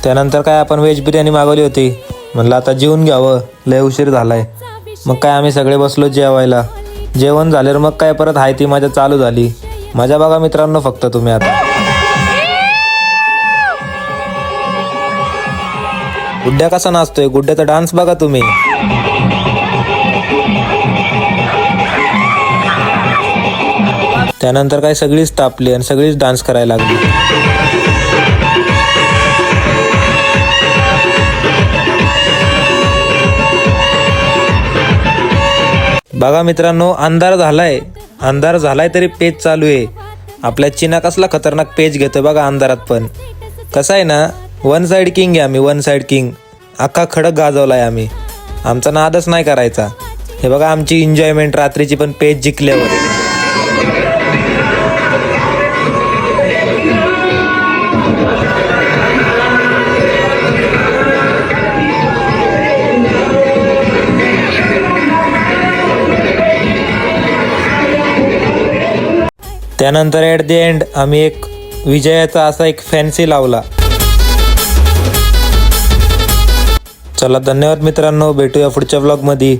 त्यानंतर काय आपण व्हेज बिर्याणी मागवली होती, म्हणलं आता जेवून घ्यावं, लय उशीर झालाय. मग काय आम्ही सगळे बसलो जेवायला. जेवण झाल्यावर मग काय परत हाय ती मजा चालू झाली. मजा बघा मित्रांनो फक्त तुम्ही आता. गुड्ड्या कसा नाचतोय, गुड्ड्याचा डान्स बघा तुम्ही. त्यानंतर काय सगळीच तापली आणि सगळीच डान्स करायला लागली. बघा मित्रांनो, अंधार झालाय तरी पेज चालू आहे. आपल्या चिना कसला खतरनाक पेज घेतो बघा अंधारात पण. कसं आहे ना, वन साइड किंग आहे आम्ही, वन साइड किंग. अख्खा खडक गाजवलाय आम्ही, आमचा नादच नाही करायचा. हे बघा आमची एन्जॉयमेंट रात्रीची पण पेज जिंकल्यावर. त्यानंतर ॲट द एंड आम्ही एक विजयाचा असा एक फॅन्सी लावला. चला धन्यवाद मित्रांनो, भेटूया पुढच्या व्लॉगमध्ये.